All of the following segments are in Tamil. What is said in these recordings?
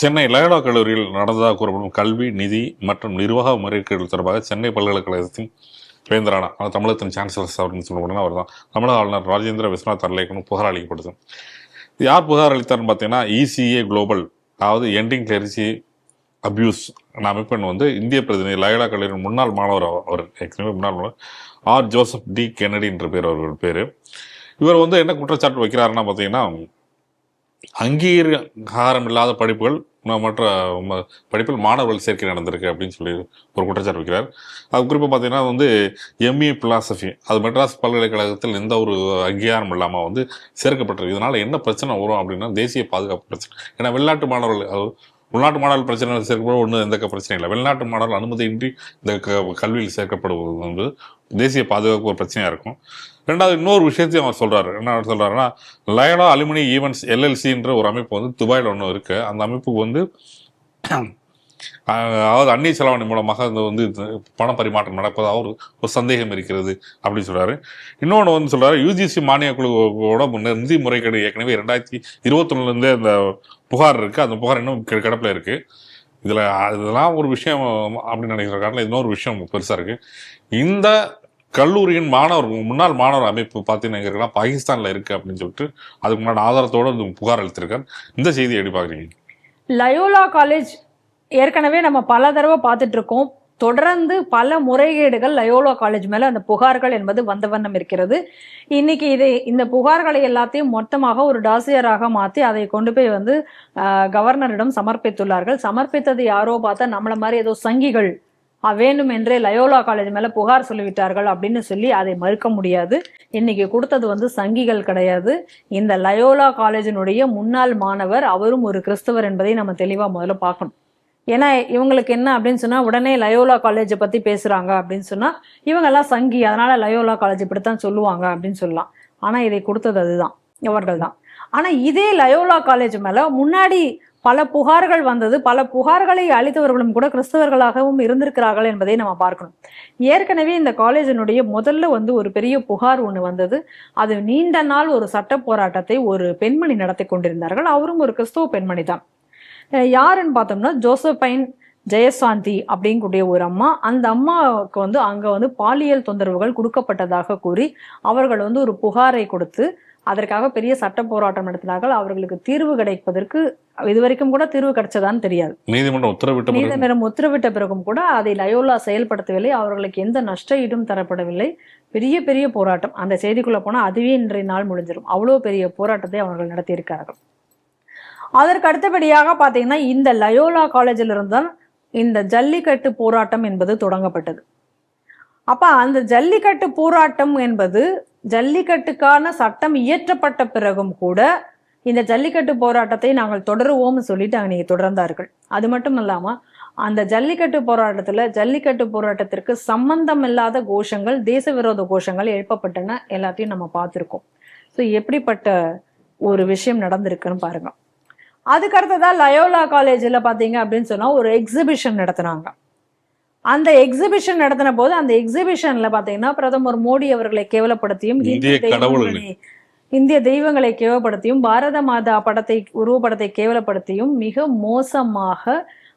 சென்னை லயோலா கல்லூரியில் நடந்ததாக கூறப்படும் கல்வி, நிதி மற்றும் நிர்வாக முறைகேடுகள் தொடர்பாக சென்னை பல்கலைக்கழகத்தின் வேந்தரான தமிழகத்தின் சான்சலர் அப்படின்னு சொல்லப்படுனா அவர் தான் தமிழக ஆளுநர் ராஜேந்திர விஸ்வநாத் அர்லேக்கனும் புகார் அளிக்கப்பட்டது. யார் புகார் அளித்தார்னு பார்த்தீங்கன்னா ECA குளோபல், அதாவது எண்டிங் கிளரிசி அபியூஸ் அமைப்பெண் வந்து இந்திய பிரதிநிதி லயோலா கல்லூரியின் முன்னாள் மாணவர், அவர் ஏற்கனவே முன்னாள் மாணவர் ஜோசப் டி கென்னடி என்ற பேர் அவர்கள் பேர். இவர் வந்து என்ன குற்றச்சாட்டு வைக்கிறாருன்னா பார்த்தீங்கன்னா, அங்கீகாரம் இல்லாத படிப்புகள் மற்ற படிப்பில் மாணவர்கள் சேர்க்கை நடந்திருக்கு அப்படின்னு சொல்லி ஒரு குற்றச்சாட்டு வைக்கிறார். அது குறிப்பாக பார்த்தீங்கன்னா வந்து MA பிலாசபி அது மெட்ராஸ் பல்கலைக்கழகத்தில் எந்த ஒரு அங்கீகாரம் இல்லாமல் வந்து சேர்க்கப்பட்டிருக்கு. இதனால் என்ன பிரச்சனை வரும் அப்படின்னா தேசிய பாதுகாப்பு பிரச்சனை. ஏன்னா வெளிநாட்டு மாணவர்கள், உள்நாட்டு மாணவர்கள் பிரச்சனை சேர்க்கப்படும் ஒன்றும் எந்த பிரச்சனை இல்லை. வெளிநாட்டு மாணவர்கள் அனுமதியின்றி இந்த கல்வியில் சேர்க்கப்படுவது வந்து தேசிய பாதுகாப்பு ஒரு பிரச்சனையாக இருக்கும். ரெண்டாவது இன்னொரு விஷயத்தையும் அவர் சொல்கிறாரு. என்ன சொல்கிறாருன்னா, லயோலா அலுமினி ஈவெண்ட்ஸ் LLCன்ற ஒரு அமைப்பு வந்து துபாயில் ஒன்று இருக்குது. அந்த அமைப்புக்கு வந்து அதாவது அந்நிய செலவாணி மூலமாக இந்த வந்து பண பரிமாற்றம் நடப்பதாக ஒரு சந்தேகம் இருக்கிறது அப்படின்னு சொல்கிறாரு. இன்னொன்று வந்து சொல்கிறாரு, UGC மானிய குழுவோட நிதி முறைகேடு ஏற்கனவே 2021 இந்த புகார் இருக்குது. அந்த புகார் இன்னும் கிடப்பில் இருக்குது. இதெல்லாம் ஒரு விஷயம் அப்படின்னு நினைக்கிற காரணம் இன்னொரு விஷயம் பெருசாக இருக்குது. இந்த கல்லூரியின் முன்னாள் மாணவர் அமைப்பு பார்த்தீங்கன்னா பாகிஸ்தானில் இருக்குது அப்படின்னு சொல்லிட்டு அதுக்கு முன்னாடி ஆதாரத்தோடு புகார் அளித்திருக்கார். இந்த செய்தி எப்படி பார்க்குறீங்க? லயோலா காலேஜ் ஏற்கனவே நம்ம பல தடவை பார்த்துட்டு இருக்கோம். தொடர்ந்து பல முறைகேடுகள் லயோலா காலேஜ் மேல அந்த புகார்கள் என்பது வந்த வண்ணம் இருக்கிறது. இன்னைக்கு இந்த புகார்களை எல்லாத்தையும் மொத்தமாக ஒரு டாசியராக மாற்றி அதை கொண்டு போய் வந்து கவர்னரிடம் சமர்ப்பித்துள்ளார்கள். சமர்ப்பித்தது யாரோ பார்த்தா நம்மள மாதிரி ஏதோ சங்கிகள் வேணும் என்றே லயோலா காலேஜ் மேல புகார் சொல்லிவிட்டார்கள் அப்படின்னு சொல்லி அதை மறுக்க முடியாது. இன்னைக்கு கொடுத்தது வந்து சங்கிகள் கிடையாது. இந்த லயோலா காலேஜினுடைய முன்னாள் மாணவர், அவரும் ஒரு கிறிஸ்தவர் என்பதை நம்ம தெளிவா முதல்ல பார்க்கணும். ஏன்னா இவங்களுக்கு என்ன அப்படின்னு சொன்னா, உடனே லயோலா காலேஜை பத்தி பேசுறாங்க அப்படின்னு சொன்னா இவங்கெல்லாம் சங்கி, அதனால லயோலா காலேஜ் இப்படித்தான் சொல்லுவாங்க அப்படின்னு சொல்லலாம். ஆனா இதை கொடுத்தது அதுதான், இவர்கள் தான். ஆனா இதே லயோலா காலேஜ் மேல முன்னாடி பல புகார்கள் வந்தது. பல புகார்களை அளித்தவர்களும் கூட கிறிஸ்தவர்களாகவும் இருந்திருக்கிறார்கள் என்பதை நம்ம பார்க்கணும். ஏற்கனவே இந்த காலேஜினுடைய முதல்ல வந்து ஒரு பெரிய புகார் ஒன்று வந்தது. அது நீண்ட நாள் ஒரு சட்ட போராட்டத்தை ஒரு பெண்மணி நடத்தி கொண்டிருந்தார்கள். அவரும் ஒரு கிறிஸ்தவ பெண்மணி தான். யாருன்னு பார்த்தோம்னா ஜோசபைன் ஜெயசாந்தி அப்படிங்கக்கூடிய ஒரு அம்மா. அந்த அம்மாவுக்கு வந்து அங்க வந்து பாலியல் தொந்தரவுகள் கொடுக்கப்பட்டதாக கூறி அவர்கள் வந்து ஒரு புகாரை கொடுத்து அதற்காக பெரிய சட்ட போராட்டம் நடத்தினார்கள். அவர்களுக்கு தீர்வு கிடைப்பதற்கு இதுவரைக்கும் கூட தீர்வு கிடைச்சதான்னு தெரியாது. நீதிமன்றம் உத்தரவிட்ட பிறகும் கூட அதை லயோலா செயல்படுத்தவில்லை. அவர்களுக்கு எந்த நஷ்ட ஈடும் தரப்படவில்லை. பெரிய பெரிய போராட்டம். அந்த செய்திக்குள்ள போனா அதுவே இன்றைய நாள் முடிஞ்சிடும். அவ்வளவு பெரிய போராட்டத்தை அவர்கள் நடத்தியிருக்கிறார்கள். அதற்கு அடுத்தபடியாக பார்த்தீங்கன்னா, இந்த லயோலா காலேஜில் இருந்தால் இந்த ஜல்லிக்கட்டு போராட்டம் என்பது தொடங்கப்பட்டது. அப்ப அந்த ஜல்லிக்கட்டு போராட்டம் என்பது ஜல்லிக்கட்டுக்கான சட்டம் இயற்றப்பட்ட பிறகும் கூட இந்த ஜல்லிக்கட்டு போராட்டத்தை நாங்கள் தொடருவோம்னு சொல்லிட்டு அன்னைக்கு தொடர்ந்தார்கள். அது மட்டும் இல்லாம அந்த ஜல்லிக்கட்டு போராட்டத்திற்கு சம்பந்தம் இல்லாத கோஷங்கள், தேச விரோத கோஷங்கள் எழுப்பப்பட்டன. எல்லாத்தையும் நம்ம பார்த்துருக்கோம். ஸோ எப்படிப்பட்ட ஒரு விஷயம் நடந்திருக்குன்னு பாருங்க. அதுக்கு அடுத்ததான் லயோலா காலேஜில் பார்த்தீங்க அப்படின்னு சொன்னா ஒரு எக்ஸிபிஷன் நடத்தினாங்க. அந்த எக்ஸிபிஷன் நடத்தின போது அந்த எக்ஸிபிஷன்ல பாத்தீங்கன்னா பிரதமர் மோடி அவர்களை கேவலப்படுத்தியும், இந்திய தெய்வங்களை கேவலப்படுத்தியும், பாரத மாதா உருவப்படத்தை கேவலப்படுத்தியும் மிக மோசமாக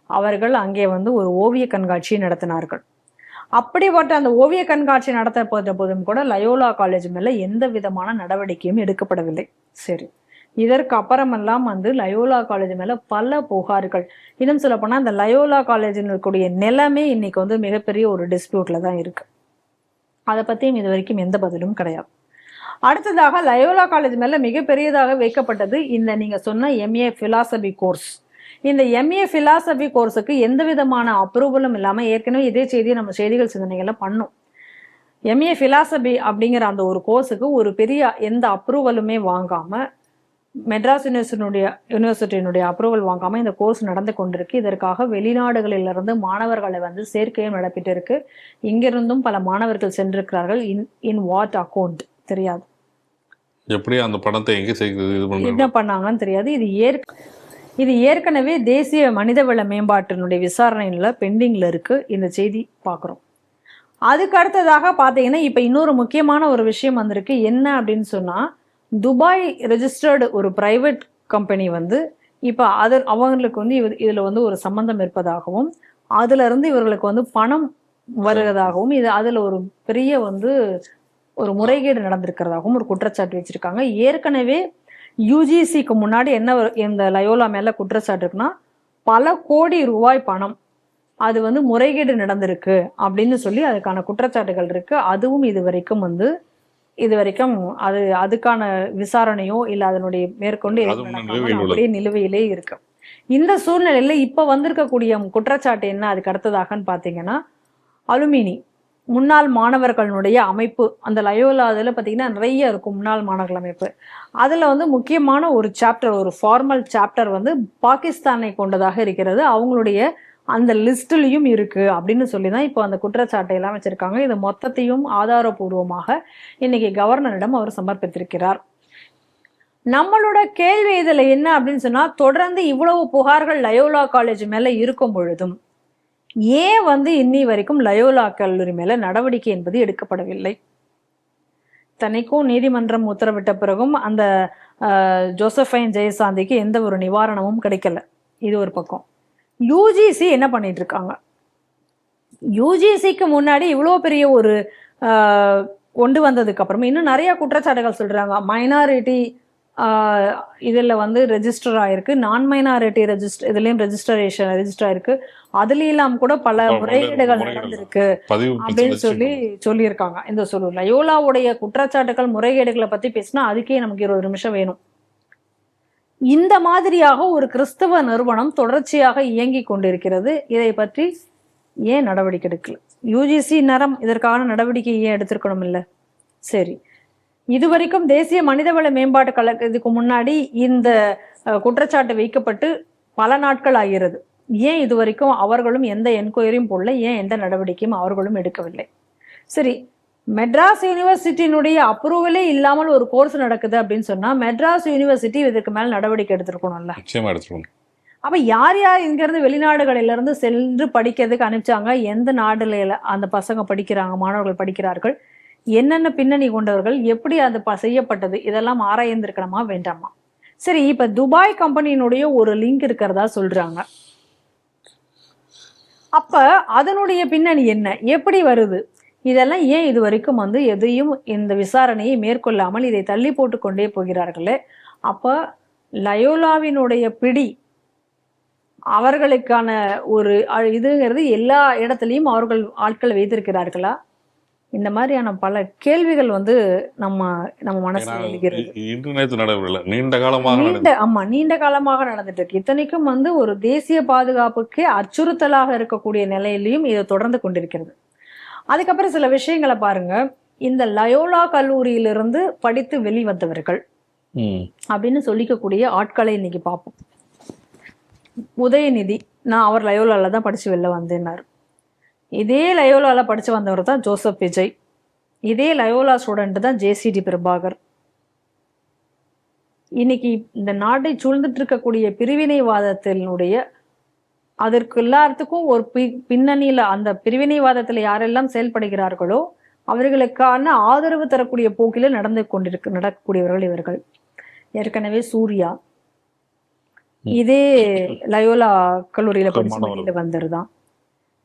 அவர்கள் அங்கே வந்து ஒரு ஓவிய கண்காட்சியை நடத்தினார்கள். அப்படிப்பட்ட அந்த ஓவிய கண்காட்சி நடத்தப்பட்ட போதும் கூட லயோலா காலேஜ் மேல எந்த விதமான நடவடிக்கையும் எடுக்கப்படவில்லை. சரி, இதற்கு அப்புறமெல்லாம் வந்து லயோலா காலேஜ் மேல பல புகார்கள். இன்னும் சொல்ல போனா அந்த லயோலா காலேஜில் இருக்கக்கூடிய நிலைமை இன்னைக்கு வந்து மிகப்பெரிய ஒரு டிஸ்பியூட்ல தான் இருக்கு. அதை பத்தியும் இது வரைக்கும் எந்த பதிலும் கிடையாது. அடுத்ததாக லயோலா காலேஜ் மேல மிகப்பெரியதாக வைக்கப்பட்டது இந்த நீங்க சொன்ன MA பிலாசபி கோர்ஸ். இந்த MA பிலாசபி கோர்ஸுக்கு எந்த விதமான அப்ரூவலும் இல்லாம, ஏற்கனவே இதே செய்தியை நம்ம செய்திகள் சிந்தனைகள்ல பண்ணோம். MA பிலாசபி அப்படிங்கிற அந்த ஒரு கோர்ஸுக்கு ஒரு பெரிய எந்த அப்ரூவலுமே வாங்காம, மெட்ராஸ் யூனிவர்சிட்டியினுடைய அப்ரூவல் வாங்காம இந்த கோர்ஸ் நடந்து கொண்டிருக்கு. இதற்காக வெளிநாடுகளிலிருந்து மாணவர்களை வந்து சேர்க்கையும் நடப்பிட்டு இருக்கு. இங்கிருந்தும் பல மாணவர்கள் சென்றிருக்கிறார்கள். இன் வாட் அக்கௌண்ட் தெரியாது, எப்படி அந்த பணத்தை எங்க என்ன பண்ணாங்கன்னு தெரியாது. இது ஏற்கனவே தேசிய மனிதவள மேம்பாட்டினுடைய விசாரணையில பெண்டிங்ல இருக்கு. இந்த செய்தி பார்க்குறோம். அதுக்கு அடுத்ததாக பார்த்தீங்கன்னா இப்ப இன்னொரு முக்கியமான ஒரு விஷயம் வந்திருக்கு. என்ன அப்படின்னு சொன்னா, துபாய் ரெஜிஸ்டர்டு ஒரு பிரைவேட் கம்பெனி வந்து இப்போ அவங்களுக்கு வந்து இதுல வந்து ஒரு சம்பந்தம் இருப்பதாகவும் அதுல இருந்து இவர்களுக்கு வந்து பணம் வருவதாகவும் அதுல ஒரு பெரிய வந்து ஒரு முறைகேடு நடந்திருக்கிறதாகவும் ஒரு குற்றச்சாட்டு வச்சிருக்காங்க. ஏற்கனவே யுஜிசிக்கு முன்னாடி என்ன இந்த லயோலா மேல குற்றச்சாட்டு இருக்குன்னா, பல கோடி ரூபாய் பணம் அது வந்து முறைகேடு நடந்திருக்கு அப்படின்னு சொல்லி அதுக்கான குற்றச்சாட்டுகள் இருக்கு. அதுவும் இது வரைக்கும் அதுக்கான விசாரணையோ இல்ல அதனுடைய மேற்கொண்டு அப்படியே நிலுவையிலே இருக்கு. இந்த சூழ்நிலையில இப்ப வந்திருக்கக்கூடிய குற்றச்சாட்டு என்ன அதுக்கு அடுத்ததாகன்னு பாத்தீங்கன்னா, அலுமினி முன்னாள் மாணவர்களுடைய அமைப்பு அந்த லயோலா அதுல பாத்தீங்கன்னா நிறைய இருக்கும் முன்னாள் மாணவர்கள் அமைப்பு. அதுல வந்து முக்கியமான ஒரு சாப்டர், ஒரு ஃபார்மல் சாப்டர் வந்து பாகிஸ்தானை கொண்டதாக இருக்கிறது. அவங்களுடைய அந்த லிஸ்ட்லயும் இருக்கு அப்படின்னு சொல்லிதான் இப்போ அந்த குற்றச்சாட்டை எல்லாம் வச்சிருக்காங்க. இது மொத்தத்தையும் ஆதாரபூர்வமாக இன்னைக்கு கவர்னரிடம் அவர் சமர்ப்பித்திருக்கிறார். நம்மளோட கேள்வி இதுல என்ன அப்படின்னு சொன்னா, தொடர்ந்து இவ்வளவு புகார்கள் லயோலா காலேஜ் மேல இருக்கும் பொழுதும் ஏன் வந்து இன்னி வரைக்கும் லயோலா கல்லூரி மேல நடவடிக்கை என்பது எடுக்கப்படவில்லை? தனிக்கும் நீதிமன்றம் உத்தரவிட்ட பிறகும் அந்த ஜோசபைன் ஜெயசாந்திக்கு எந்த ஒரு நிவாரணமும் கிடைக்கல. இது ஒரு பக்கம். யூஜிசி என்ன பண்ணிட்டு இருக்காங்க? யூஜிசிக்கு முன்னாடி இவ்வளோ பெரிய ஒரு கொண்டு வந்ததுக்கு அப்புறமா இன்னும் நிறைய குற்றச்சாட்டுகள் சொல்றாங்க. மைனாரிட்டி இதுல வந்து ரெஜிஸ்டர் ஆயிருக்கு, நான் மைனாரிட்டி இதுலயும் ரெஜிஸ்டர் ஆயிருக்கு, அதுலாம் கூட பல முறைகேடுகள் நடந்திருக்கு அப்படின்னு சொல்லியிருக்காங்க. இந்த லயோலாவுடைய குற்றச்சாட்டுகள் முறைகேடுகளை பத்தி பேசினா அதுக்கே நமக்கு 20 நிமிஷம் வேணும். இந்த மாதிரியாக ஒரு கிறிஸ்தவ நிறுவனம் தொடர்ச்சியாக இயங்கி கொண்டிருக்கிறது. இதை பற்றி ஏன் நடவடிக்கை எடுக்கல? யுஜிசி நேரம் இதற்கான நடவடிக்கை ஏன் எடுத்திருக்கணும் இல்ல? சரி, இதுவரைக்கும் தேசிய மனிதவள மேம்பாட்டு கழகத்துக்கு முன்னாடி இந்த குற்றச்சாட்டு வைக்கப்பட்டு பல நாட்கள் ஆகிறது. ஏன் இதுவரைக்கும் அவர்களும் எந்த என்கொயரியும் போடல? ஏன் எந்த நடவடிக்கையும் அவர்களும் எடுக்கவில்லை? சரி, மெட்ராஸ் யூனிவர்சிட்டியினுடைய அப்ரூவலே இல்லாமல் ஒரு கோர்ஸ் நடக்குது அப்படின்னு சொன்னா மெட்ராஸ் யூனிவர்சிட்டி இதற்கு மேல நடவடிக்கை எடுத்திருக்கணும்ல? அப்ப யார் யார் இங்க இருந்து வெளிநாடுகளில இருந்து சென்று படிக்கிறதுக்கு அனுப்பிச்சாங்க? எந்த நாடுல அந்த பசங்க படிக்கிறாங்க, மாணவர்கள் படிக்கிறார்கள், என்னென்ன பின்னணி கொண்டவர்கள், எப்படி அது செய்யப்பட்டது, இதெல்லாம் ஆராய்ந்திருக்கணுமா வேண்டாமா? சரி, இப்ப துபாய் கம்பெனியினுடைய ஒரு லிங்க் இருக்கிறதா சொல்றாங்க. அப்ப அதனுடைய பின்னணி என்ன, எப்படி வருது? இதெல்லாம் ஏன் இது வரைக்கும் வந்து எதையும் இந்த விசாரணையை மேற்கொள்ளாமல் இதை தள்ளி போட்டு கொண்டே போகிறார்களே? அப்ப லயோலாவினுடைய பிடி அவர்களுக்கான ஒரு இதுங்கிறது எல்லா இடத்துலையும் அவர்கள் ஆட்கள் வைத்திருக்கிறார்களா? இந்த மாதிரியான பல கேள்விகள் வந்து நம்ம மனசுல எழுகிறது. நீண்ட காலமாக நடந்துட்டு இருக்கு. இத்தனைக்கும் வந்து ஒரு தேசிய பாதுகாப்புக்கு அச்சுறுத்தலாக இருக்கக்கூடிய நிலையிலையும் இதை தொடர்ந்து கொண்டிருக்கிறது. அதுக்கப்புறம் சில விஷயங்களை பாருங்க. இந்த லயோலா கல்லூரியிலிருந்து படித்து வெளிவந்தவர்கள் அப்படின்னு சொல்லிக்கக்கூடிய ஆட்களை இன்னைக்கு பார்ப்போம். உதயநிதி, நான் அவர் லயோலால தான் படிச்சு வெளில வந்தேன்னாரு. இதே லயோலால படிச்சு வந்தவர் தான் ஜோசப் விஜய். இதே லயோலா ஸ்டூடெண்ட் தான் ஜேசிடி பிரபாகர். இன்னைக்கு இந்த நாட்டை சூழ்ந்துட்டு இருக்கக்கூடிய பிரிவினைவாதத்தினுடைய அதற்கு எல்லாத்துக்கும் ஒரு பின்னணியில அந்த பிரிவினைவாதத்துல யாரெல்லாம் செயல்படுகிறார்களோ அவர்களுக்கான ஆதரவு தரக்கூடிய போக்கில நடக்கக்கூடியவர்கள் இவர்கள். ஏற்கனவே சூர்யா இதே லயோலா கல்லூரியில படிச்சு வந்துருதான்.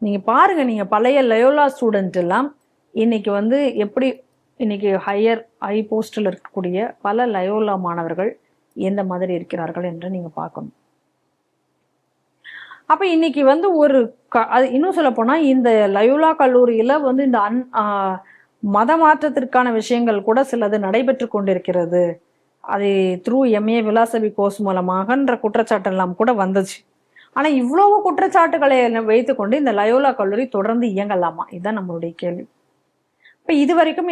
நீங்க பாருங்க, நீங்க பழைய லயோலா ஸ்டூடெண்ட் எல்லாம் இன்னைக்கு வந்து எப்படி இன்னைக்கு ஹை போஸ்டில் இருக்கக்கூடிய பல லயோலா மாணவர்கள் எந்த மாதிரி இருக்கிறார்கள் என்று நீங்க பார்க்கணும். அப்ப இன்னைக்கு வந்து அது இன்னும் சொல்ல போனா இந்த லயோலா கல்லூரியில வந்து இந்த மத மாற்றத்திற்கான விஷயங்கள் கூட சிலது நடைபெற்று கொண்டிருக்கிறது. அது த்ரூ எம்ஏ பிலாசபி கோர்ஸ் மூலமாகன்ற குற்றச்சாட்டு எல்லாம் கூட வந்துச்சு. ஆனா இவ்வளவு குற்றச்சாட்டுகளை வைத்துக்கொண்டு இந்த லயோலா கல்லூரி தொடர்ந்து இயங்கலாமா? இதுதான் நம்மளுடைய கேள்வி. இப்ப இது வரைக்கும்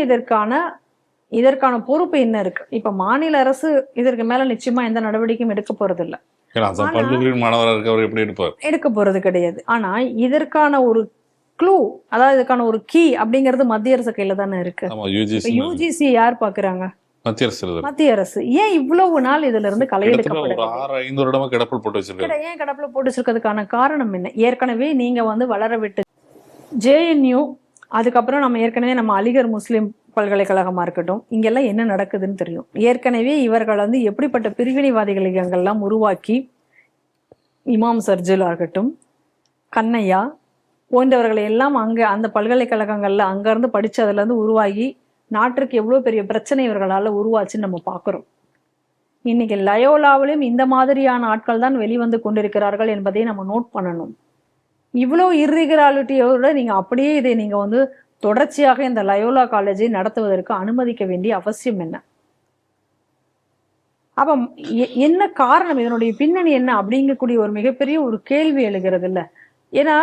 இதற்கான பொறுப்பு என்ன இருக்கு? இப்ப மாநில அரசு இதற்கு மேல நிச்சயமா எந்த நடவடிக்கையும் எடுக்க போறது இல்ல, எடுக்க போறது கிடையாது. ஆனா இதற்கான ஒரு க்ளூ, அதாவது இதுக்கான ஒரு கீ அப்படிங்கிறது மத்திய அரசு கையில தானே இருக்கு. யூஜிசி யார் பாக்குறாங்க? மத்திய அரசு. ஏன் இவ்வளவு நாள் இதுல இருந்து கிடப்பில் போட்டு வச்சிருக்கிறதுக்கான காரணம் என்ன? ஏற்கனவே நீங்க வந்து வளர விட்டு ஜேஎன்யூ, அதுக்கப்புறம் நம்ம ஏற்கனவே நம்ம அலிகர் முஸ்லிம் பல்கலைக்கழகமா இருக்கட்டும், இங்கெல்லாம் என்ன நடக்குதுன்னு தெரியும். ஏற்கனவே இவர்கள் வந்து எப்படிப்பட்ட பிரிவினைவாதிகளை அங்கெல்லாம் உருவாக்கி இமாம் சர்ஜுலா இருக்கட்டும், கண்ணையா போன்றவர்களை எல்லாம் அங்கே அந்த பல்கலைக்கழகங்கள்ல அங்கேருந்து படித்து அதுலேருந்து உருவாகி நாட்டிற்கு எவ்வளோ பெரிய பிரச்சனை இவர்களால் உருவாச்சுன்னு நம்ம பார்க்குறோம். இன்னைக்கு லயோலாவிலும் இந்த மாதிரியான ஆட்கள் தான் வெளிவந்து கொண்டிருக்கிறார்கள் என்பதை நம்ம நோட் பண்ணணும். இவ்வளோ இர்ரெகுலாரிட்டியோட நீங்கள் அப்படியே இதை நீங்கள் வந்து தொடர்ச்சியாக இந்த லயோலா காலேஜை நடத்துவதற்கு அனுமதிக்க வேண்டிய அவசியம் என்ன? அப்ப என்ன காரணம், இதனுடைய பின்னணி என்ன அப்படிங்கக்கூடிய ஒரு மிகப்பெரிய ஒரு கேள்வி எழுகிறது இல்ல. ஏன்னா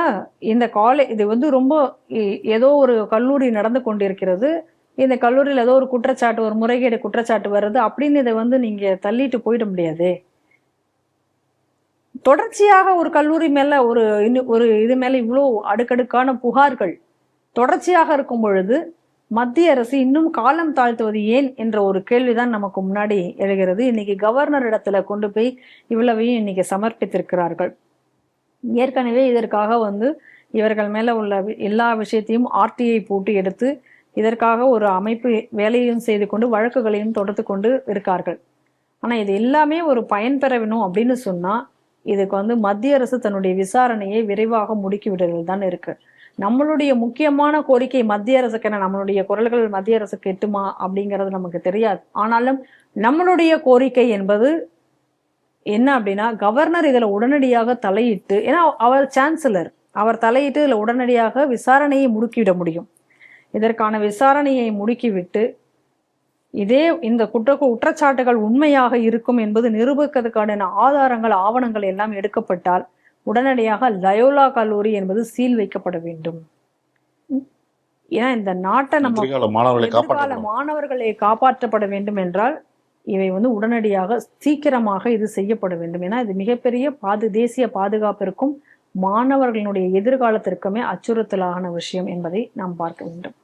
இந்த இது வந்து ரொம்ப ஏதோ ஒரு கல்லூரி நடந்து கொண்டிருக்கிறது, இந்த கல்லூரியில் ஏதோ ஒரு குற்றச்சாட்டு, ஒரு முறைகேடு குற்றச்சாட்டு வருது அப்படின்னு இதை வந்து நீங்க தள்ளிட்டு போயிட முடியாது. தொடர்ச்சியாக ஒரு கல்லூரி மேல ஒரு இது மேல இவ்வளோ அடுக்கடுக்கான புகார்கள் தொடர்ச்சியாக இருக்கும் பொழுது மத்திய அரசு இன்னும் காலம் தாழ்த்துவது ஏன் என்ற ஒரு கேள்விதான் நமக்கு முன்னாடி எழுகிறது. இன்னைக்கு கவர்னர் இடத்துல கொண்டு போய் இவ்வளவையும் இன்னைக்கு சமர்ப்பித்திருக்கிறார்கள். ஏற்கனவே இதற்காக வந்து இவர்கள் மேல உள்ள எல்லா விஷயத்தையும் ஆர்டிஐ போட்டு எடுத்து இதற்காக ஒரு அமைப்பு வேலையும் செய்து கொண்டு வழக்குகளையும் தொடர்ந்து கொண்டு இருக்கார்கள். ஆனா இது எல்லாமே ஒரு பயன் பெற வேணும் அப்படின்னு சொன்னா இதுக்கு வந்து மத்திய அரசு தன்னுடைய விசாரணையை விரைவாக முடுக்கி விடுதல் தான் இருக்கு. நம்மளுடைய முக்கியமான கோரிக்கை மத்திய அரசுக்கு என்ன, நம்மளுடைய குரல்கள் மத்திய அரசுக்கு எட்டுமா அப்படிங்கிறது நமக்கு தெரியாது. ஆனாலும் நம்மளுடைய கோரிக்கை என்பது என்ன அப்படின்னா, கவர்னர் இதுல உடனடியாக தலையிட்டு, ஏன்னா அவர் சான்சலர், அவர் தலையிட்டு இதுல உடனடியாக விசாரணையை முடுக்கிவிட முடியும். இதற்கான விசாரணையை முடுக்கிவிட்டு இந்த குற்றச்சாட்டுகள் உண்மையாக இருக்கும் என்பது நிரூபிக்கிறதுக்கான ஆதாரங்கள், ஆவணங்கள் எல்லாம் எடுக்கப்பட்டால் உடனடியாக லயோலா கல்லூரி என்பது சீல் வைக்கப்பட வேண்டும். ஏன்னா இந்த நாட்டை நம்ம எதிர்கால மாணவர்களை காப்பாற்றப்பட வேண்டும் என்றால் இவை வந்து உடனடியாக சீக்கிரமாக இது செய்யப்பட வேண்டும். ஏன்னா இது மிகப்பெரிய தேசிய பாதுகாப்பிற்கும் மாணவர்களுடைய எதிர்காலத்திற்குமே அச்சுறுத்தலான விஷயம் என்பதை நாம் பார்க்க வேண்டும்.